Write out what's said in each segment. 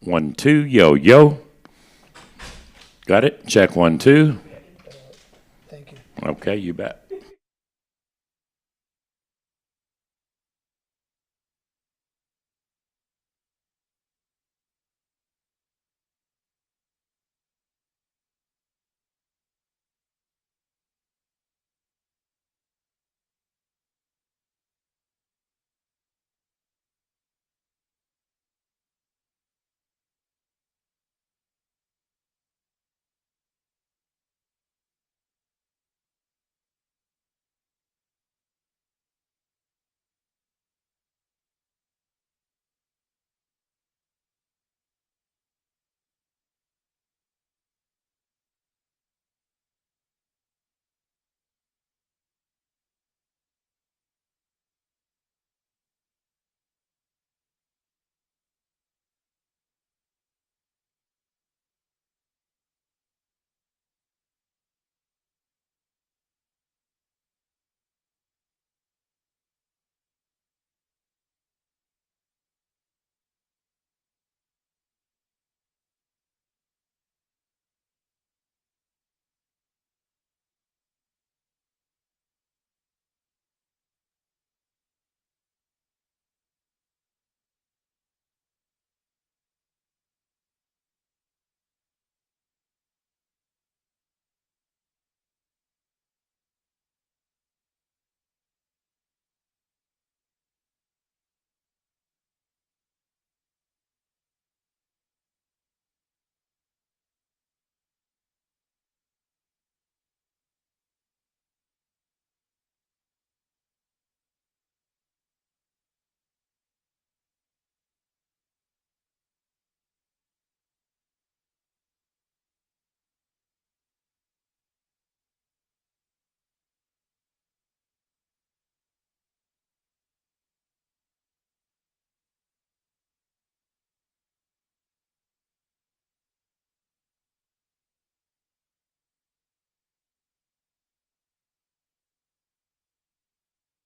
1, 2, yo, yo. Got it? Check 1, 2. Thank you. Okay, you bet.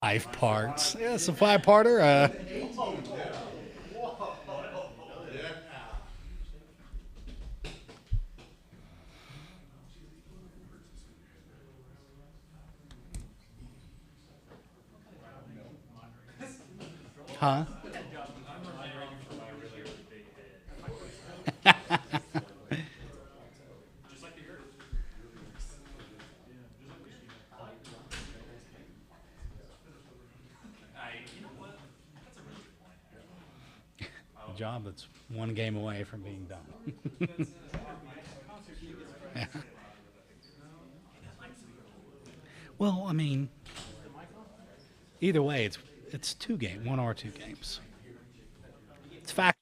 Five parts. Yeah, it's a five-parter. Huh? A job that's one game away from being done. Yeah. Well, I mean, either way, it's one or two games. It's fact.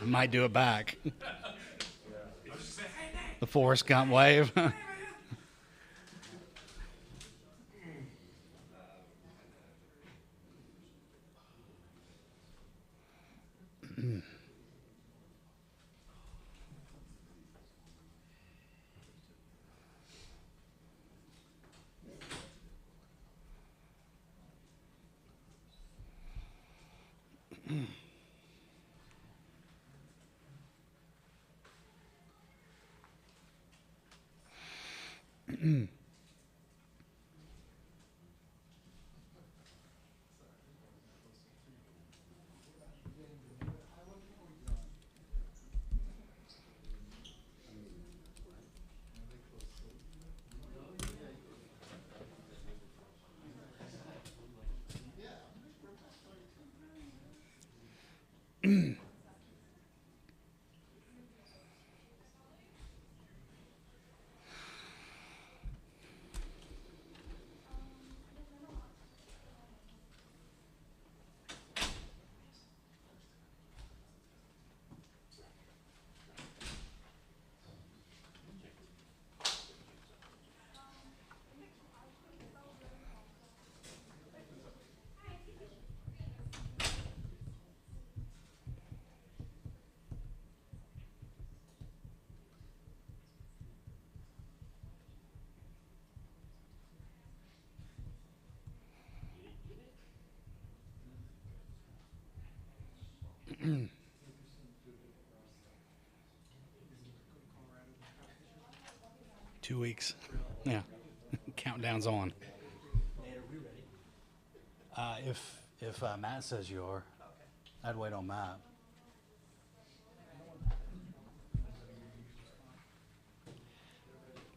I might do it back. The Forrest Gump wave. Two weeks. Yeah. Countdown's on. If Matt says you are, I'd wait on Matt.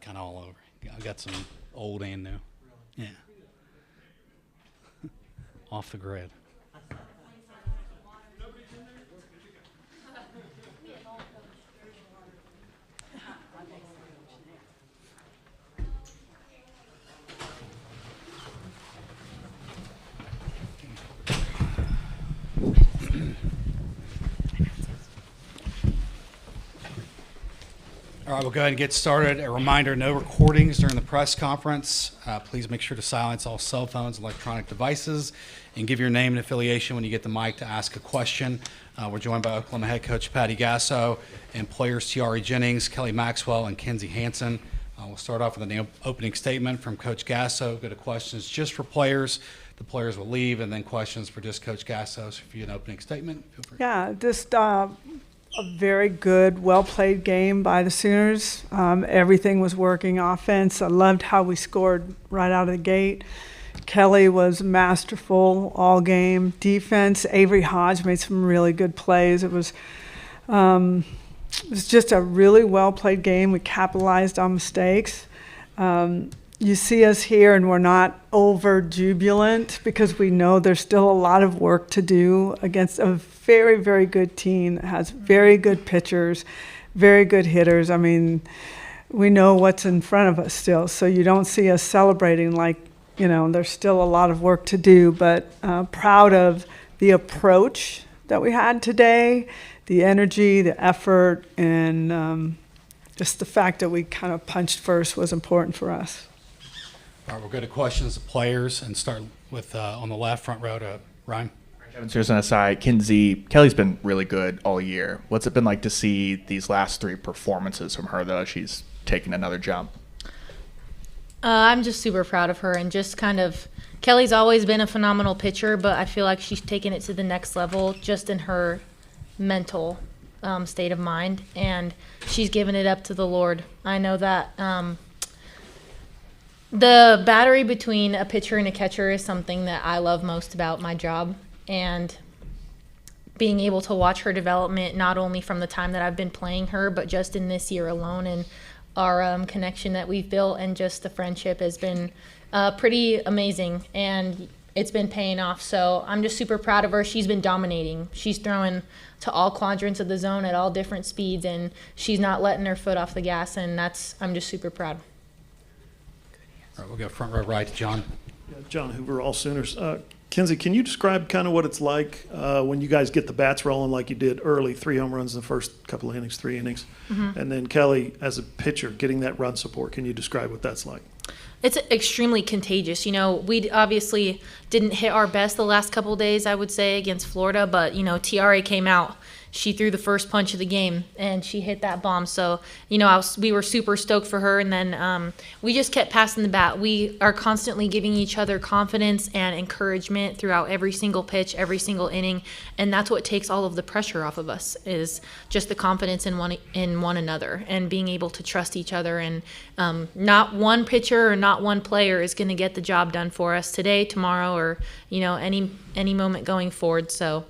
Kind of all over. I got some old and new. Yeah. Off the grid. All right, we'll go ahead and get started. A reminder, no recordings during the press conference. Please make sure to silence all cell phones and electronic devices and give your name and affiliation when you get the mic to ask a question. We're joined by Oklahoma head coach Patty Gasso and players Tiari Jennings, Kelly Maxwell, and Kenzie Hansen. We'll start off with an opening statement from Coach Gasso. Go to questions just for players. The players will leave, and then questions for just Coach Gasso. So if you have an opening statement, feel free. Yeah, just a very good, well-played game by the Sooners. Everything was working offense. I loved how we scored right out of the gate. Kelly was masterful all game. Defense, Avery Hodge made some really good plays. It was just a really well-played game. We capitalized on mistakes. You see us here and we're not over jubilant because we know there's still a lot of work to do against a very, very good team that has very good pitchers, very good hitters. I mean, we know what's in front of us still. So you don't see us celebrating like, you know, there's still a lot of work to do, but proud of the approach that we had today, the energy, the effort, and just the fact that we kind of punched first was important for us. All right, we'll go to questions of players and start with on the left front row to Ryan. Here's an aside. Kelly's been really good all year. What's it been like to see these last three performances from her, though? She's taken another jump. I'm just super proud of her and just kind of – Kelly's always been a phenomenal pitcher, but I feel like she's taken it to the next level just in her mental state of mind, and she's given it up to the Lord. I know that the battery between a pitcher and a catcher is something that I love most about my job, and being able to watch her development not only from the time that I've been playing her, but just in this year alone, and our connection that we've built and just the friendship has been pretty amazing, and it's been paying off. So I'm just super proud of her. She's been dominating. She's throwing to all quadrants of the zone at all different speeds, and she's not letting her foot off the gas, and I'm just super proud. All right, we'll go front row right to John. Yeah, John Hoover, all Sooners. Kenzie, can you describe kind of what it's like when you guys get the bats rolling like you did early, 3 home runs in the first couple of innings, 3 innings, and then Kelly, as a pitcher, getting that run support? Can you describe what that's like? It's extremely contagious. You know, we obviously didn't hit our best the last couple of days, I would say, against Florida, but, you know, Tiare came out. She threw the first punch of the game, and she hit that bomb. So, you know, we were super stoked for her, and then we just kept passing the bat. We are constantly giving each other confidence and encouragement throughout every single pitch, every single inning, and that's what takes all of the pressure off of us, is just the confidence in one another and being able to trust each other. And not one pitcher or not one player is going to get the job done for us today, tomorrow, or, you know, any moment going forward. So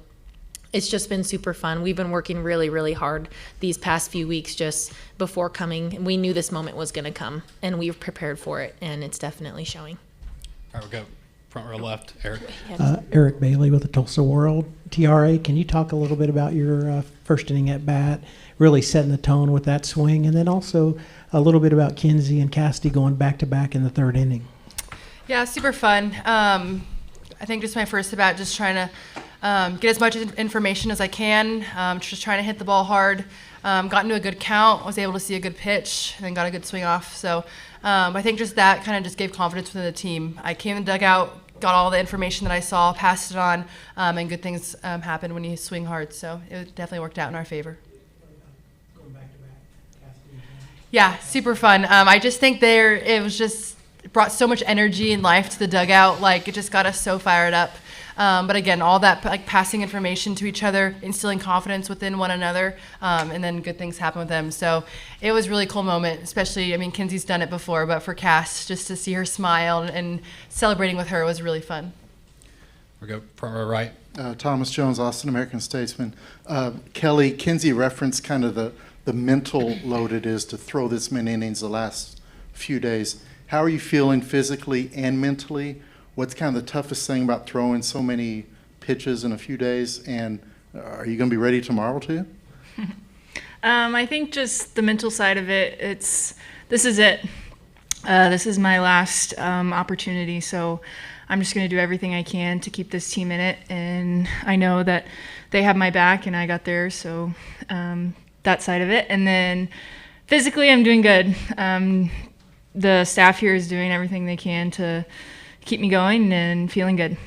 it's just been super fun. We've been working really, really hard these past few weeks just before coming. We knew this moment was going to come, and we've prepared for it, and it's definitely showing. All right, we'll go front row left. Eric. Eric Bailey with the Tulsa World. TRA, can you talk a little bit about your first inning at bat, really setting the tone with that swing, and then also a little bit about Kinsey and Cassidy going back-to-back in the third inning? Yeah, super fun. I think just my first at bat, just trying to get as much information as I can, just trying to hit the ball hard. Got into a good count, was able to see a good pitch, and then got a good swing off. So I think just that kind of just gave confidence within the team. I came in the dugout, got all the information that I saw, passed it on, and good things happen when you swing hard. So it definitely worked out in our favor. Yeah, super fun. I just think it brought so much energy and life to the dugout. Like, it just got us so fired up. But again, all that like passing information to each other, instilling confidence within one another, and then good things happen with them. So it was a really cool moment, especially, I mean, Kinsey's done it before, but for Cass, just to see her smile and celebrating with her was really fun. We'll go front row right. Thomas Jones, Austin American Statesman. Kelly, Kinsey referenced kind of the mental load it is to throw this many innings the last few days. How are you feeling physically and mentally? What's kind of the toughest thing about throwing so many pitches in a few days? And are you going to be ready tomorrow too? I think just the mental side of it, this is it. This is my last opportunity. So I'm just going to do everything I can to keep this team in it. And I know that they have my back and I got theirs. So that side of it. And then physically, I'm doing good. The staff here is doing everything they can to keep me going and feeling good. All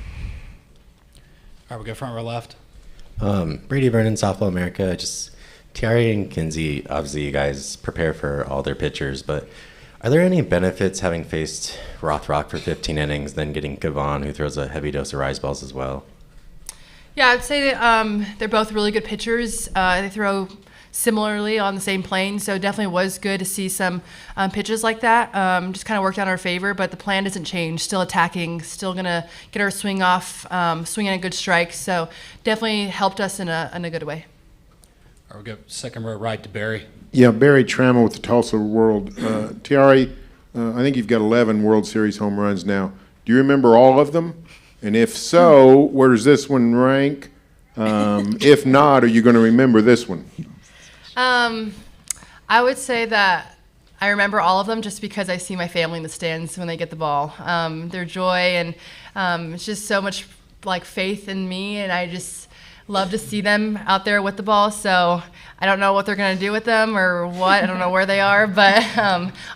right, we'll go front row left. Brady Vernon, Softball America. Just Tiare and Kinsey, obviously you guys prepare for all their pitchers, but are there any benefits having faced Rothrock for 15 innings, then getting Gavon, who throws a heavy dose of rise balls as well? Yeah, I'd say that they're both really good pitchers. They throw similarly on the same plane, so it definitely was good to see some pitches like that. Just kind of worked out in our favor, but the plan doesn't change. Still attacking, still gonna get our swing off, swinging a good strike. So definitely helped us in a good way. All right, we'll go second row right to Barry. Yeah, Barry Trammell with the Tulsa World. Tiare, I think you've got 11 World Series home runs now. Do you remember all of them? And if so, where does this one rank? If not, are you going to remember this one? I would say that I remember all of them just because I see my family in the stands when they get the ball. Their joy and it's just so much like faith in me, and I just love to see them out there with the ball. So I don't know what they're going to do with them or what. I don't know where they are, but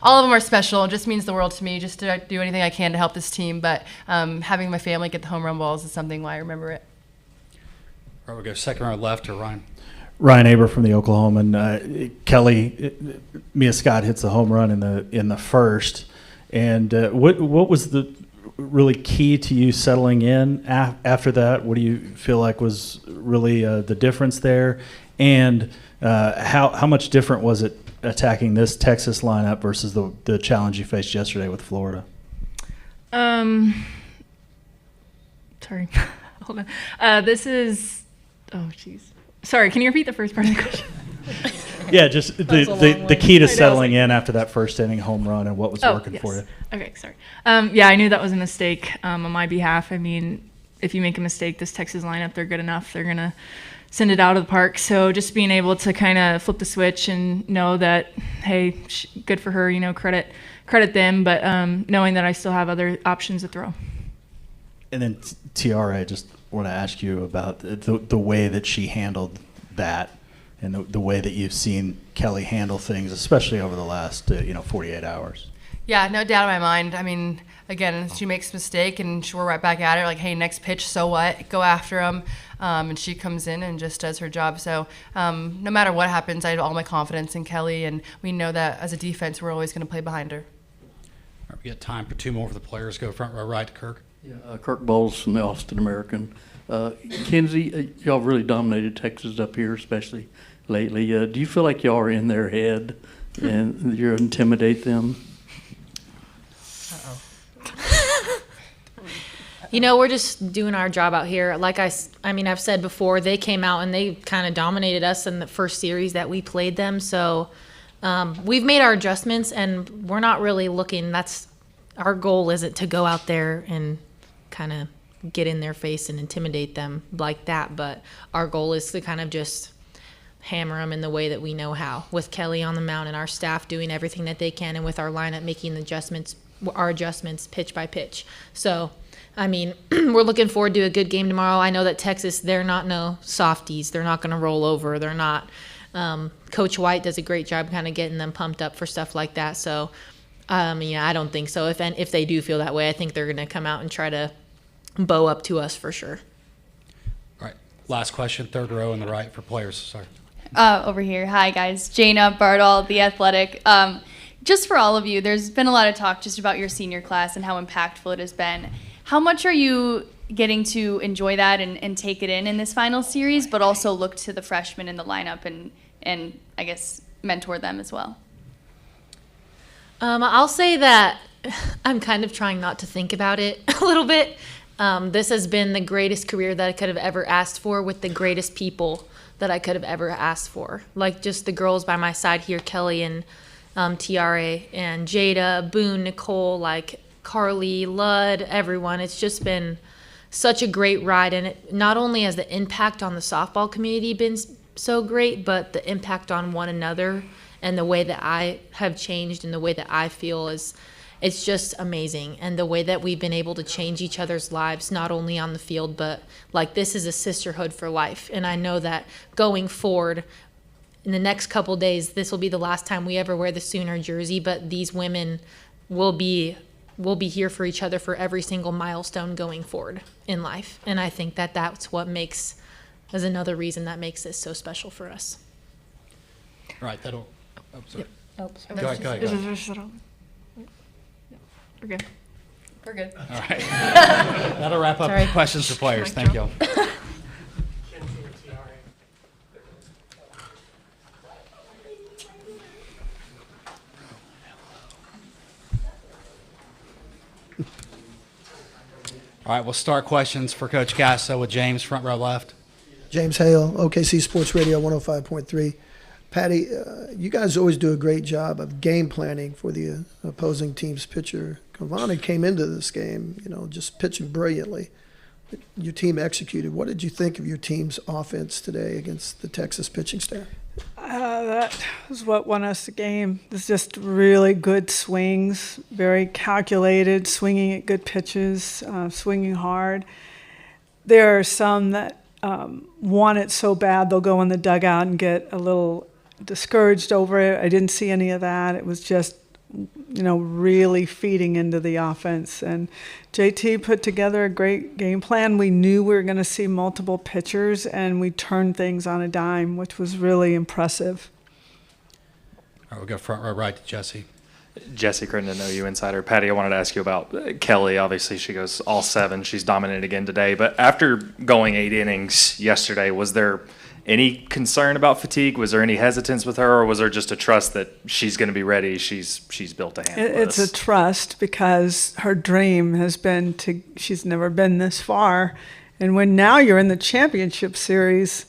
all of them are special. It just means the world to me, just to do anything I can to help this team. But having my family get the home run balls is something why I remember it. All right, we'll go second row left to Ryan. Ryan Aber from the Oklahoman. Kelly, Mia Scott hits the home run in the first. And what was the really key to you settling in after that? What do you feel like was really the difference there? And how much different was it attacking this Texas lineup versus the challenge you faced yesterday with Florida? Sorry, hold on. This is, oh geez. Sorry, can you repeat the first part of the question? Yeah, just the key to settling in after that first inning home run and what was working for you. Okay, sorry. Yeah, I knew that was a mistake on my behalf. I mean, if you make a mistake, this Texas lineup, they're good enough. They're going to send it out of the park. So just being able to kind of flip the switch and know that, hey, good for her, credit them, but knowing that I still have other options to throw. And then Tiara, I just want to ask you about the way that she handled that, and the way that you've seen Kelly handle things, especially over the last 48 hours. Yeah, no doubt in my mind. I mean, again, she makes a mistake and we're right back at her. Like, hey, next pitch, so what? Go after him. And she comes in and just does her job. So no matter what happens, I have all my confidence in Kelly, and we know that as a defense, we're always going to play behind her. All right, we got time for two more for the players. Go front row right to Kirk. Yeah, Kirk Bowles from the Austin American. Kinsey, y'all really dominated Texas up here, especially lately. Do you feel like y'all are in their head and you intimidate them? We're just doing our job out here. Like I've said before, they came out and they kind of dominated us in the first series that we played them. So we've made our adjustments, and we're not really looking. Our goal isn't to go out there and kind of get in their face and intimidate them like that. But our goal is to kind of just hammer them in the way that we know how, with Kelly on the mound and our staff doing everything that they can, and with our lineup making our adjustments pitch by pitch. So we're looking forward to a good game tomorrow. I know that Texas, they're not no softies. They're not going to roll over. They're not. Coach White does a great job kind of getting them pumped up for stuff like that. So, I don't think so. If they do feel that way, I think they're going to come out and try to bow up to us for sure. All right, last question, third row on the right for players. Sorry. Over here. Hi, guys. Jana Bardall, The Athletic. Just for all of you, there's been a lot of talk just about your senior class and how impactful it has been. How much are you getting to enjoy that and take it in this final series, but also look to the freshmen in the lineup and I guess mentor them as well? I'll say that I'm kind of trying not to think about it a little bit. This has been the greatest career that I could have ever asked for, with the greatest people that I could have ever asked for. Like, just the girls by my side here, Kelly and Tiara and Jada, Boone, Nicole, like Carly, Ludd, everyone. It's just been such a great ride, and it not only has the impact on the softball community been so great, but the impact on one another and the way that I have changed and the way that I feel it's just amazing. And the way that we've been able to change each other's lives, not only on the field, but like, this is a sisterhood for life. And I know that going forward in the next couple days, this will be the last time we ever wear the Sooner jersey, but these women will be here for each other for every single milestone going forward in life. And I think that that's what is another reason that makes this so special for us. All right, that'll. Oh, sorry. Oh, Go ahead. We're good. We're good. All right. That'll wrap up Sorry. questions for players. Thank you. All right, we'll start questions for Coach Gasso with James, front row left. James Hale, OKC Sports Radio 105.3. Patty, you guys always do a great job of game planning for the opposing team's pitcher. Cavani came into this game, just pitching brilliantly. Your team executed. What did you think of your team's offense today against the Texas pitching staff? That was what won us the game. It's just really good swings, very calculated, swinging at good pitches, swinging hard. There are some that want it so bad they'll go in the dugout and get a little discouraged over it. I didn't see any of that. It was just, really feeding into the offense. And JT put together a great game plan. We knew we were going to see multiple pitchers, and we turned things on a dime, which was really impressive. All right, we'll go front row right to Jesse. Jesse Crittenden, OU Insider. Patty, I wanted to ask you about Kelly. Obviously, she goes all 7. She's dominant again today. But after going 8 innings yesterday, was there any concern about fatigue? Was there any hesitance with her, or was there just a trust that she's going to be ready? She's built to handle It's this? a trust, because her dream has been she's never been this far. And when now you're in the championship series,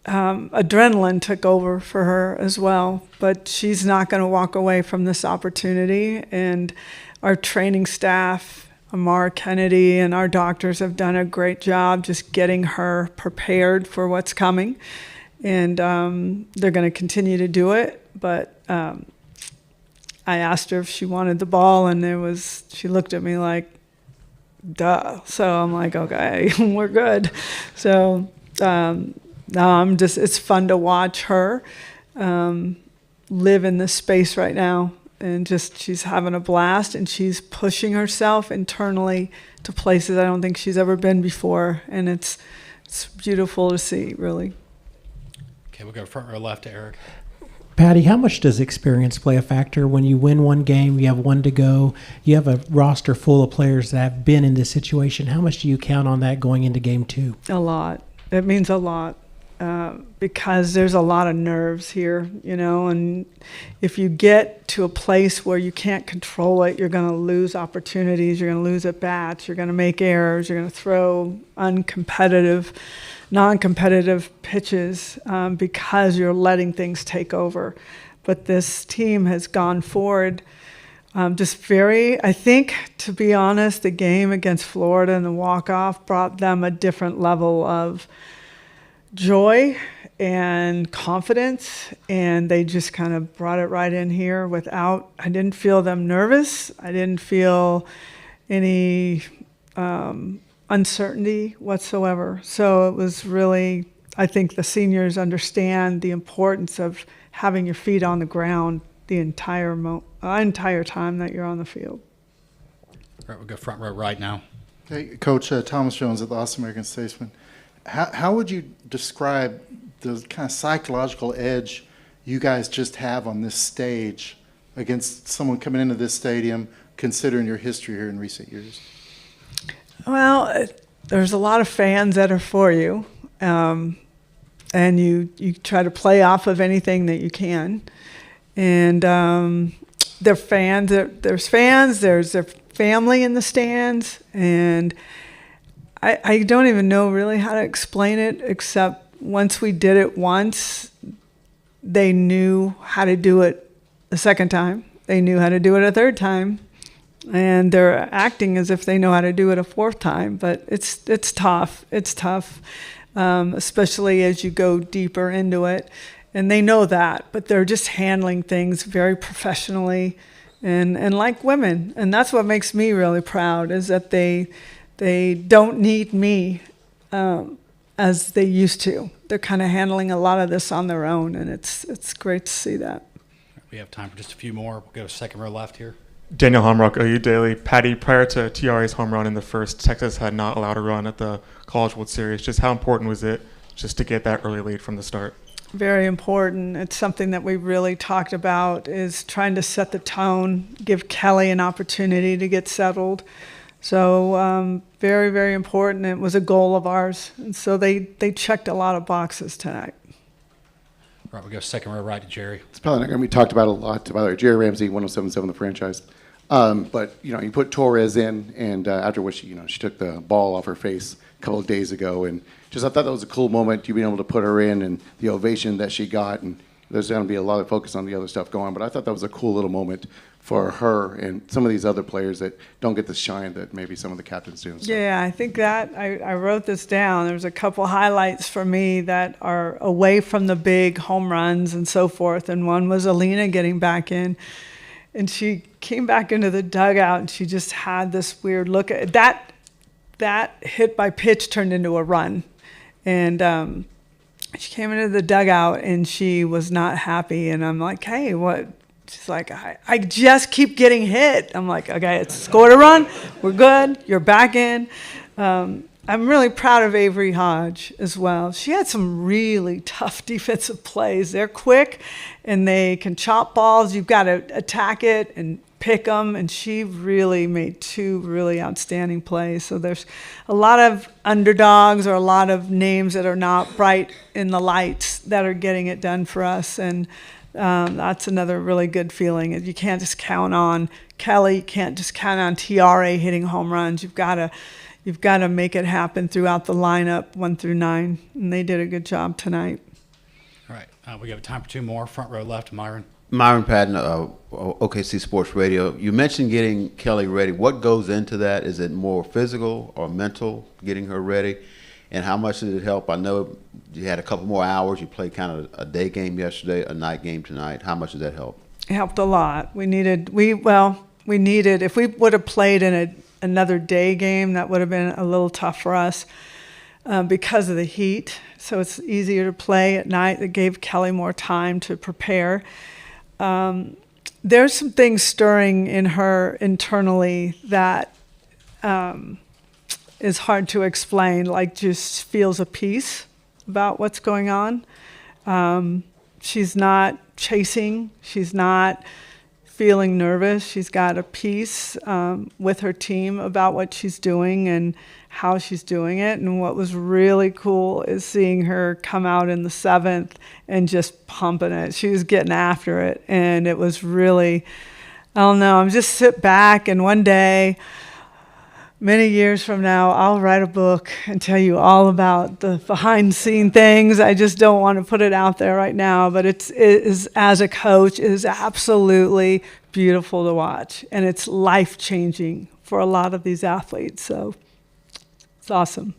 adrenaline took over for her as well. But she's not going to walk away from this opportunity. And our training staff, Amara Kennedy, and our doctors have done a great job just getting her prepared for what's coming. And they're going to continue to do it. But I asked her if she wanted the ball, and she looked at me like, duh. So I'm like, okay, we're good. So no, it's fun to watch her live in this space right now. And she's having a blast, and she's pushing herself internally to places I don't think she's ever been before. And it's beautiful to see, really. Okay, we'll go front row left to Eric. Patty, how much does experience play a factor when you win one game, you have one to go, you have a roster full of players that have been in this situation? How much do you count on that going into game 2? A lot. It means a lot. Because there's a lot of nerves here, and if you get to a place where you can't control it, you're going to lose opportunities, you're going to lose at-bats, you're going to make errors, you're going to throw non-competitive pitches because you're letting things take over. But this team has gone forward I think, to be honest, the game against Florida and the walk-off brought them a different level of joy and confidence, and they just kind of brought it right in here I didn't feel them nervous. I didn't feel any uncertainty whatsoever. So it was really, I think the seniors understand the importance of having your feet on the ground the entire time that you're on the field. All right, we'll go front row right now. Hey, Coach Thomas Jones at the Austin American Statesman. How would you describe the kind of psychological edge you guys just have on this stage against someone coming into this stadium, considering your history here in recent years? Well, there's a lot of fans that are for you, and you try to play off of anything that you can. And they're fans. There's fans. There's their family in the stands, and I don't even know really how to explain it, except once we did it once, they knew how to do it the second time. They knew how to do it a third time, and they're acting as if they know how to do it a fourth time. But it's tough. It's tough, especially as you go deeper into it. And they know that, but they're just handling things very professionally and like women. And that's what makes me really proud, is that they don't need me as they used to. They're kind of handling a lot of this on their own, and it's great to see that. We have time for just a few more. We'll go second row left here. Daniel Homrock, OU Daily. Patty, prior to TRA's home run in the first, Texas had not allowed a run at the College World Series. Just how important was it just to get that early lead from the start? Very important. It's something that we really talked about, is trying to set the tone, give Kelly an opportunity to get settled. So very, very important. It was a goal of ours. And so they checked a lot of boxes tonight. All right, we'll go second row right to Jerry. It's probably not going to be talked about a lot. By the way, Jerry Ramsey, 107.7 The Franchise. But, you put Torres in, and after which, she took the ball off her face a couple of days ago. And I thought that was a cool moment, you being able to put her in and the ovation that she got. And there's going to be a lot of focus on the other stuff going on. But I thought that was a cool little moment for her and some of these other players that don't get the shine that maybe some of the captains do. So. Yeah, I think that I wrote this down. There's a couple highlights for me that are away from the big home runs and so forth. And one was Alina getting back in. And she came back into the dugout, and she just had this weird look. That hit by pitch turned into a run. And she came into the dugout, and she was not happy. And I'm like, hey, what? She's like, I just keep getting hit. I'm like, okay, it's scored a run. We're good. You're back in. I'm really proud of Avery Hodge as well. She had some really tough defensive plays. They're quick, and they can chop balls. You've got to attack it and pick them, and she really made 2 really outstanding plays. So there's a lot of underdogs, or a lot of names that are not bright in the lights, that are getting it done for us, and that's another really good feeling. You can't just count on Kelly. You can't just count on TRA hitting home runs. You've got to make it happen throughout the lineup, 1 through 9, and they did a good job tonight. All right, we have time for 2 more. Front row left, Myron. Myron Patton, OKC Sports Radio. You mentioned getting Kelly ready. What goes into that? Is it more physical or mental, getting her ready? And how much did it help? I know you had a couple more hours. You played kind of a day game yesterday, a night game tonight. How much did that help? It helped a lot. We needed, if we would have played in another day game, that would have been a little tough for us because of the heat. So it's easier to play at night. That gave Kelly more time to prepare. There's some things stirring in her internally that is hard to explain, like just feels a peace about what's going on. She's not chasing. She's not feeling nervous. She's got a peace with her team about what she's doing and how she's doing it. And what was really cool is seeing her come out in the 7th and just pumping it. She was getting after it. And it was really, I don't know, I'm just sit back, and one day, many years from now, I'll write a book and tell you all about the behind-the-scene things. I just don't want to put it out there right now, but it is, as a coach, it is absolutely beautiful to watch, and it's life-changing for a lot of these athletes. So it's awesome.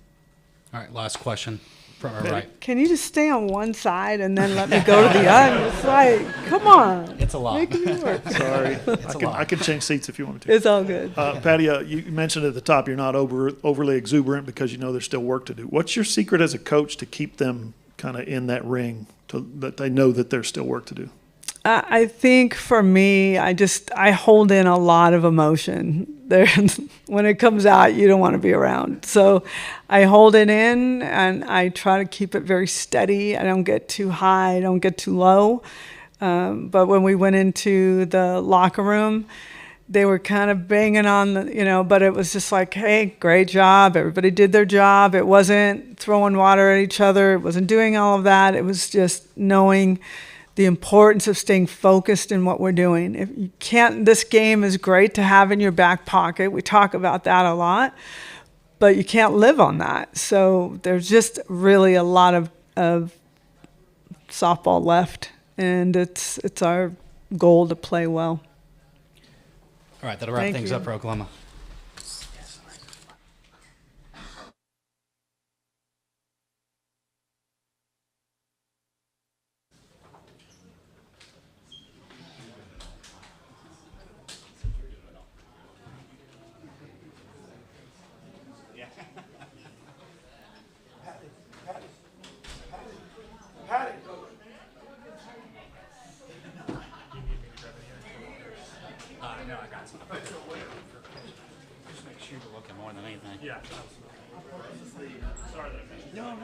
All right, last question. Front row right. Can you just stay on one side and then let me go to the other? It's like, come on. It's a lot. Make me work. Sorry. It's a lot. I can change seats if you want me to. It's all good. Patty, you mentioned at the top you're not overly exuberant because you know there's still work to do. What's your secret as a coach to keep them kind of in that ring, that they know that there's still work to do? I think for me, I hold in a lot of emotion. When it comes out, you don't want to be around. So I hold it in, and I try to keep it very steady. I don't get too high. I don't get too low. But when we went into the locker room, they were kind of banging on but it was just like, hey, great job. Everybody did their job. It wasn't throwing water at each other. It wasn't doing all of that. It was just knowing the importance of staying focused in what we're doing. If you can't, this game is great to have in your back pocket. We talk about that a lot, but you can't live on that. So there's just really a lot of softball left, and it's our goal to play well. All right, that'll wrap things up for Oklahoma. No, I got some. Just make sure you're looking more than anything. Yeah. Sorry. No.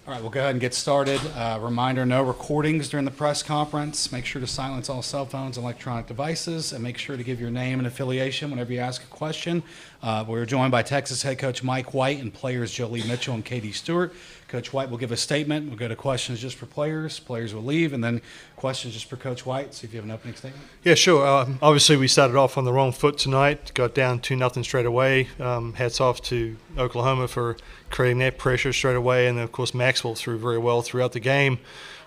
All right, we'll go ahead and get started. Reminder, no recordings during the press conference. Make sure to silence all cell phones and electronic devices, and make sure to give your name and affiliation whenever you ask a question. We're joined by Texas head coach Mike White and players Jolie Mitchell and Katie Stewart. Coach White will give a statement. We'll go to questions just for players. Players will leave, and then questions just for Coach White. See if you have an opening statement. Yeah, sure. Obviously, we started off on the wrong foot tonight. Got down 2-0 straight away. Hats off to Oklahoma for creating that pressure straight away, and then, of course, Maxwell threw very well throughout the game.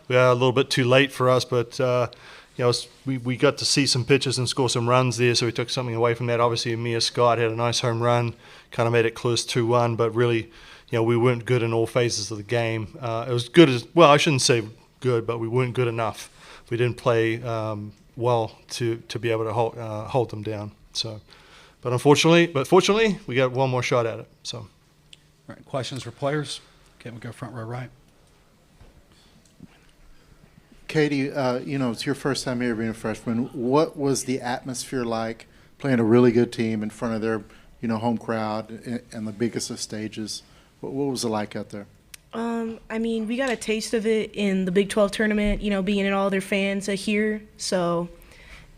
We are a little bit too late for us, but we got to see some pitches and score some runs there, so we took something away from that. Obviously, Mia Scott had a nice home run, kind of made it close 2-1, but really, we weren't good in all phases of the game. It was good I shouldn't say good, but we weren't good enough. We didn't play well to be able to hold them down. So, fortunately, we got one more shot at it. So, all right, questions for players? Okay, we'll go front row right. Katie, it's your first time here being a freshman. What was the atmosphere like playing a really good team in front of their, home crowd and the biggest of stages What was it like out there? I mean, we got a taste of it in the Big 12 tournament, you know, being in all their fans here. So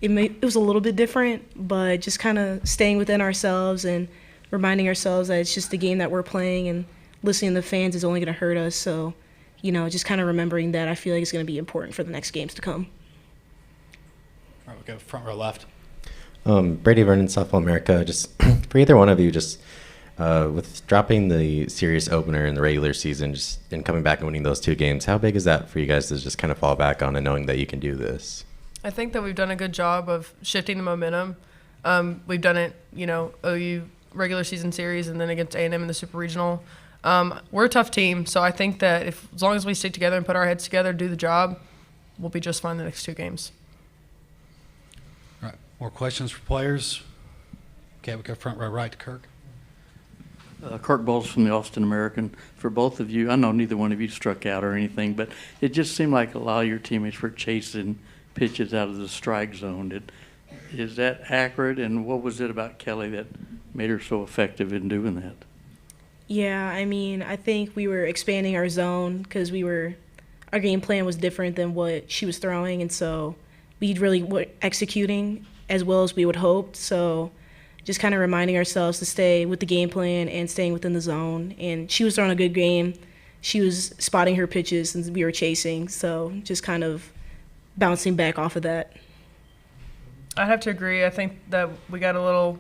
it was a little bit different, but just kind of staying within ourselves and reminding ourselves that it's just a game that we're playing, and listening to the fans is only going to hurt us. So, you know, just kind of remembering that, I feel like it's going to be important for the next games to come. All right, we'll go front row left. Brady Vernon, Softball America. Just for either one of you, just with dropping the series opener in the regular season, just and coming back and winning those 2 games, how big is that for you guys to just kind of fall back on and knowing that you can do this? I think that we've done a good job of shifting the momentum. We've done it, you know, OU regular season series and then against A&M in the Super Regional. We're a tough team, so I think that as long as we stick together and put our heads together, do the job, we'll be just fine the next 2 games. All right, more questions for players? Okay, we'll go front row right to Kirk. Kirk Bowles from the Austin American. For both of you, I know neither one of you struck out or anything, but it just seemed like a lot of your teammates were chasing pitches out of the strike zone. Is that accurate, and what was it about Kelly that made her so effective in doing that? Yeah, I mean, I think we were expanding our zone because our game plan was different than what she was throwing, and so we really were executing as well as we would hope. So just kind of reminding ourselves to stay with the game plan and staying within the zone. And she was throwing a good game. She was spotting her pitches and we were chasing. So just kind of bouncing back off of that. I'd have to agree. I think that we got a little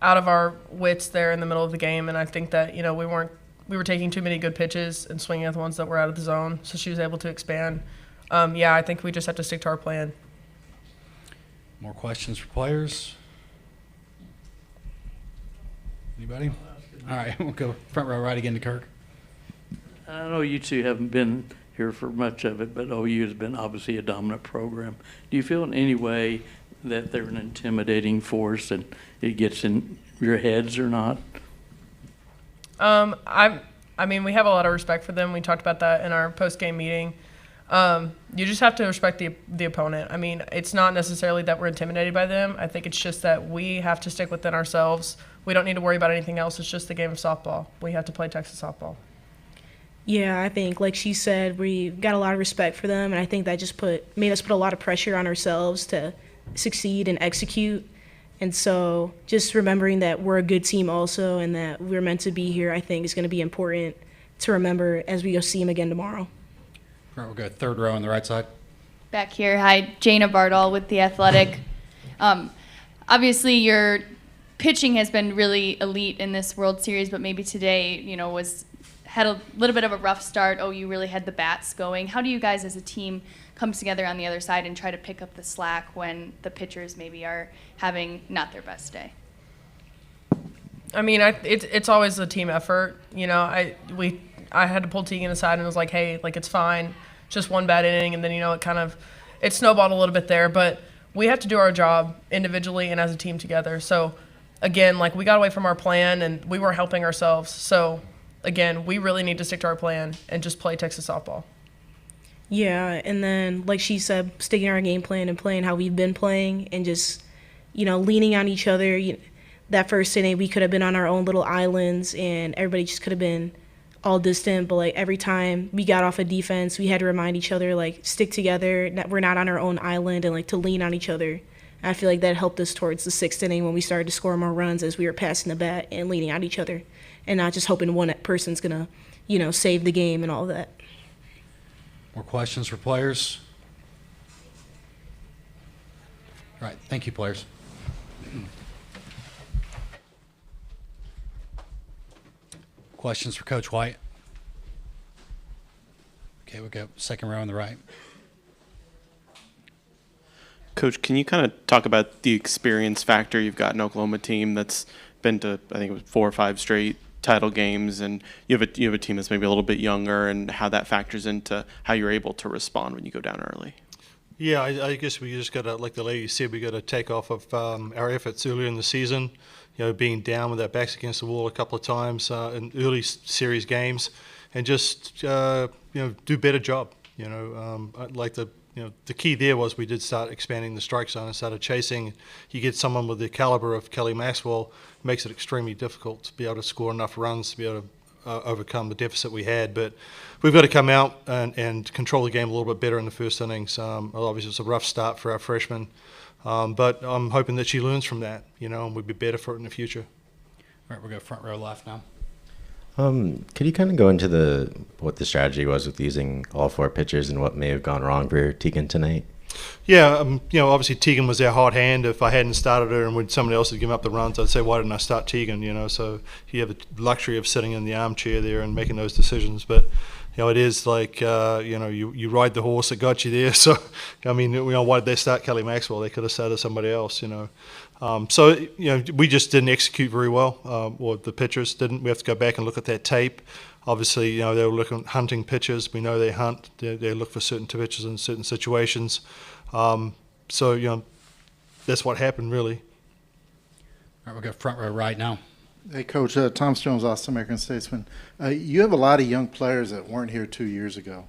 out of our wits there in the middle of the game, and I think that, you know, we were taking too many good pitches and swinging at the ones that were out of the zone, so she was able to expand. Yeah, I think we just have to stick to our plan. More questions for players? Anybody? All right, we'll go front row right again to Kirk. I know you two haven't been here for much of it, but OU has been obviously a dominant program. Do you feel in any way that they're an intimidating force and it gets in your heads or not? I mean, we have a lot of respect for them. We talked about that in our post-game meeting. You just have to respect the opponent. I mean, it's not necessarily that we're intimidated by them. I think it's just that we have to stick within ourselves. We don't need to worry about anything else. It's just the game of softball. We have to play Texas softball. Yeah, I think, like she said, we got a lot of respect for them, and I think that just made us put a lot of pressure on ourselves to succeed and execute. And so just remembering that we're a good team also and that we're meant to be here, I think, is going to be important to remember as we go see them again tomorrow. All right, we'll go third row on the right side. Back here, hi, Jana Bardall with The Athletic. Obviously, your pitching has been really elite in this World Series, but maybe today, you know, had a little bit of a rough start. Oh, you really had the bats going. How do you guys as a team come together on the other side and try to pick up the slack when the pitchers maybe are having not their best day? I mean, it's always a team effort. You know, I had to pull Tegan aside and was like, hey, like, it's fine, just one bad inning, and then, you know, it snowballed a little bit there, but we have to do our job individually and as a team together. So again, like, we got away from our plan and we weren't helping ourselves. So again, we really need to stick to our plan and just play Texas softball. Yeah, and then, like she said, sticking to our game plan and playing how we've been playing and just, you know, leaning on each other. That first inning, we could have been on our own little islands and everybody just could have been all distant. But, like, every time we got off of defense, we had to remind each other, like, stick together. We're not on our own island, and, like, to lean on each other. I feel like that helped us towards the sixth inning when we started to score more runs as we were passing the bat and leaning on each other and not just hoping one person's going to, you know, save the game and all that. More questions for players? All right, thank you, players. Questions for Coach White? Okay, we'll go second row on the right. Coach, can you kind of talk about the experience factor? You've got an Oklahoma team that's been to, I think it was 4 or 5 straight title games, and you have a team that's maybe a little bit younger, and how that factors into how you're able to respond when you go down early. Yeah, I guess we just got to, like the lady said, we got to take off of our efforts earlier in the season. You know, being down with our backs against the wall a couple of times in early series games, and just you know, do a better job. You know, the key there was we did start expanding the strike zone and started chasing. You get someone with the caliber of Kelly Maxwell, makes it extremely difficult to be able to score enough runs to be able to overcome the deficit we had. But we've got to come out and control the game a little bit better in the first innings. Obviously, it's a rough start for our freshmen, but I'm hoping that she learns from that, and we'll be better for it in the future. All right, we'll go front row left now. Could you kind of go into what the strategy was with using all 4 pitchers and what may have gone wrong for Tegan tonight? Yeah, obviously Tegan was our hot hand. If I hadn't started her and when somebody else had given up the runs, I'd say, why didn't I start Tegan? So you have the luxury of sitting in the armchair there and making those decisions. But it is like you ride the horse that got you there. So why did they start Kelly Maxwell? They could have started somebody else. We just didn't execute very well, or the pitchers didn't. We have to go back and look at that tape. Obviously, they were hunting pitches. We know they hunt. They look for certain pitches in certain situations. That's what happened, really. All right, we'll go front row right now. Hey, Coach, Tom Jones, Austin American Statesman. You have a lot of young players that weren't here 2 years ago.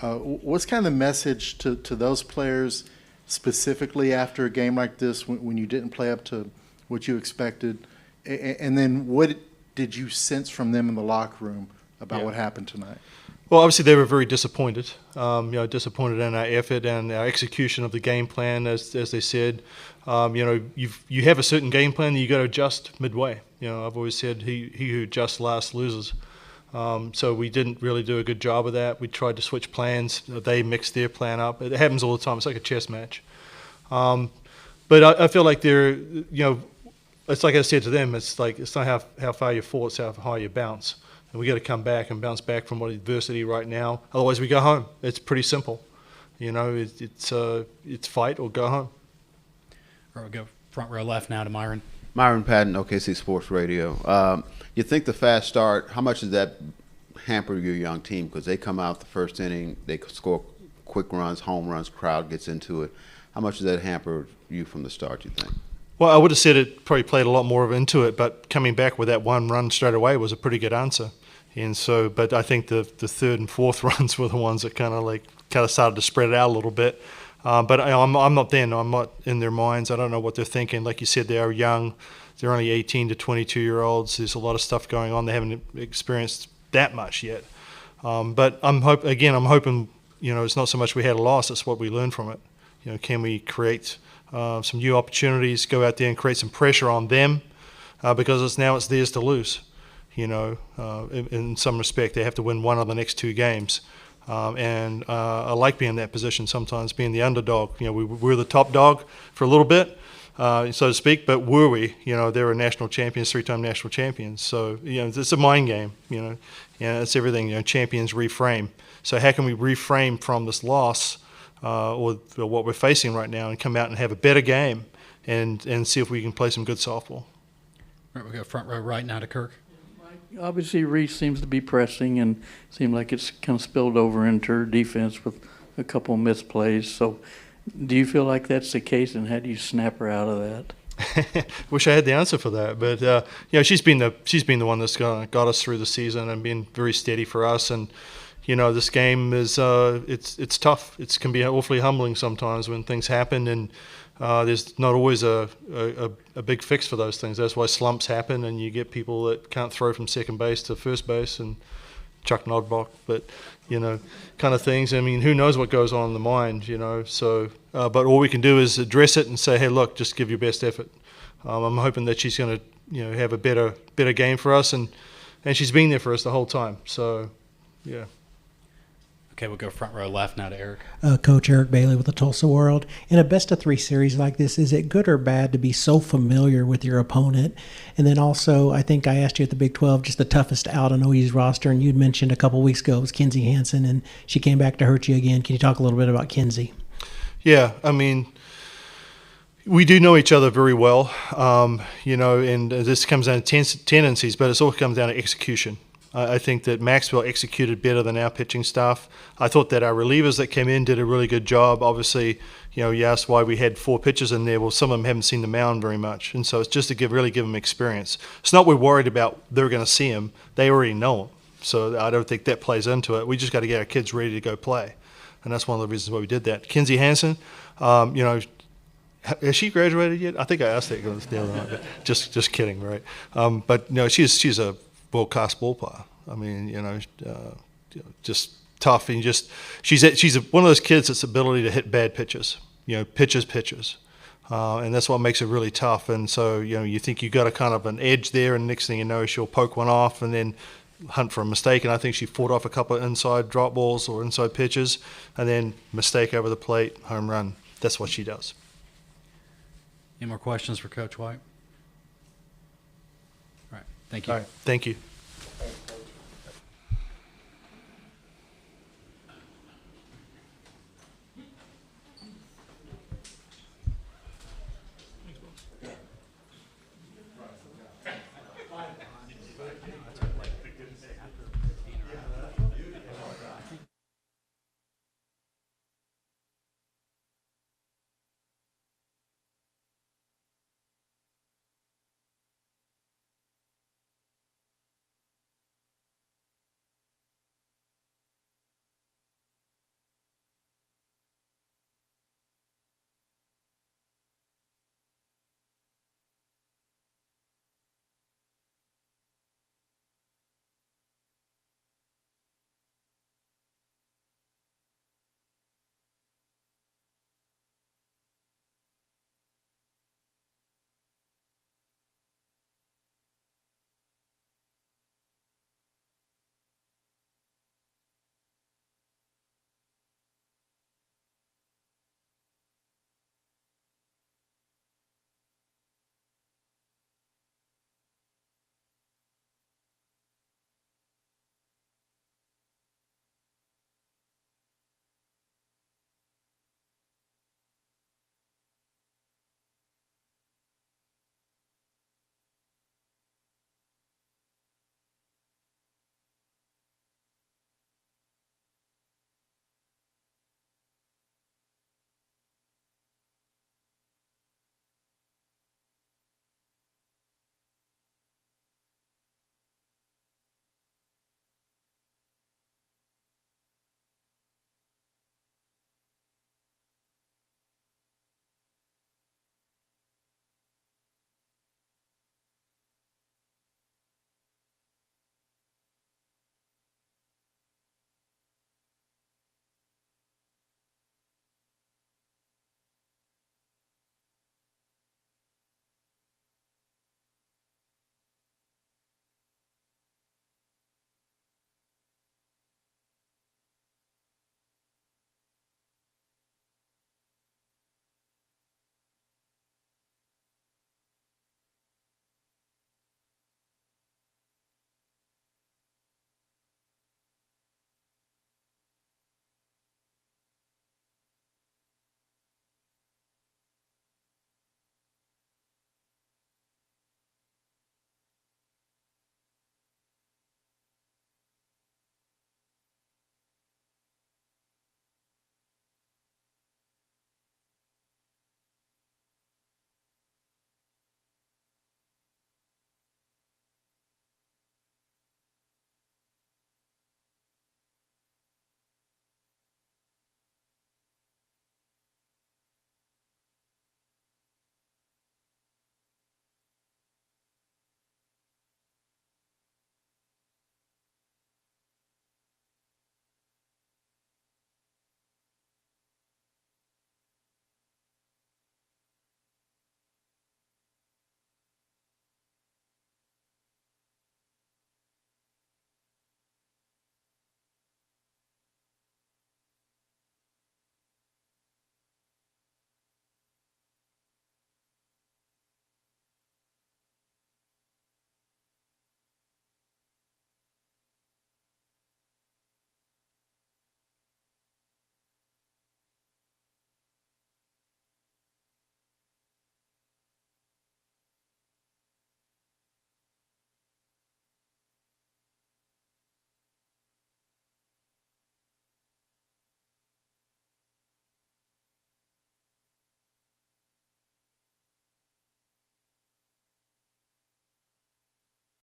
What's kind of the message to those players specifically after a game like this when you didn't play up to what you expected? And then what did you sense from them in the locker room about what happened tonight? Well, obviously they were very disappointed. Disappointed in our effort and our execution of the game plan, as they said. You have a certain game plan that you got to adjust midway. I've always said he who adjusts last loses. So we didn't really do a good job of that. We tried to switch plans. They mixed their plan up. It happens all the time. It's like a chess match. But I feel like they're, it's like I said to them. It's like it's not how far you fall. It's how high you bounce. And we got to come back and bounce back from what adversity right now. Otherwise, we go home. It's pretty simple. It's fight or go home. All right, we'll go front row left now to Myron. Myron Patton, OKC Sports Radio. You think the fast start, how much does that hamper your young team? Because they come out the first inning, they score quick runs, home runs, crowd gets into it. How much does that hamper you from the start, you think? Well, I would have said it probably played a lot more into it, but coming back with that 1 run straight away was a pretty good answer. And so, but I think the third and fourth runs were the ones that kind of started to spread it out a little bit. But I'm not there. No, I'm not in their minds. I don't know what they're thinking. Like you said, they are young. They're only 18 to 22-year-olds. There's a lot of stuff going on. They haven't experienced that much yet. But I'm hoping, it's not so much we had a loss, it's what we learned from it. Can we create some new opportunities, go out there and create some pressure on them? Because it's theirs to lose. In some respect, they have to win one of the next 2 games. And I like being in that position sometimes, being the underdog. We're the top dog for a little bit, so to speak, but were we? They were national champions, 3-time national champions. So, it's a mind game, and it's everything, champions reframe. So how can we reframe from this loss or what we're facing right now and come out and have a better game and see if we can play some good softball? All right, we'll go front row right now to Kirk. Obviously, Reese seems to be pressing and seemed like it's kind of spilled over into her defense with a couple of misplays. So do you feel like that's the case, and how do you snap her out of that? Wish I had the answer for that, but she's been the one that's got us through the season and been very steady for us. And this game is it's tough. It can be awfully humbling sometimes when things happen, and there's not always a big fix for those things. That's why slumps happen, and you get people that can't throw from second base to first base and Chuck Nodbach, but kind of things. I mean, who knows what goes on in the mind, So, but all we can do is address it and say, hey, look, just give your best effort. I'm hoping that she's going to, have a better game for us, and she's been there for us the whole time. So, yeah. Okay, we'll go front row left now to Eric. Coach Eric Bailey with the Tulsa World. In a best-of-3 series like this, is it good or bad to be so familiar with your opponent? And then also, I think I asked you at the Big 12, just the toughest out on OU's roster, and you'd mentioned a couple weeks ago it was Kinsey Hansen, and she came back to hurt you again. Can you talk a little bit about Kinsey? Yeah, I mean, we do know each other very well, and this comes down to tendencies, but it all comes down to execution. I think that Maxwell executed better than our pitching staff. I thought that our relievers that came in did a really good job. Obviously, you asked why we had 4 pitchers in there. Well, some of them haven't seen the mound very much, and so it's just to really give them experience. It's not we're worried about they're going to see him. They already know him, so I don't think that plays into it. We just got to get our kids ready to go play, and that's one of the reasons why we did that. Kinsey Hansen, has she graduated yet? I think I asked that the other night. But just kidding, right? But no, she's a world-class ball player. I mean, just tough, and she's one of those kids that's ability to hit bad pitches, pitches. And that's what makes it really tough. And so, you think you got a kind of an edge there, and next thing you know, she'll poke one off and then hunt for a mistake. And I think she fought off a couple of inside drop balls or inside pitches, and then mistake over the plate, home run. That's what she does. Any more questions for Coach White? All right. Thank you. All right. Thank you.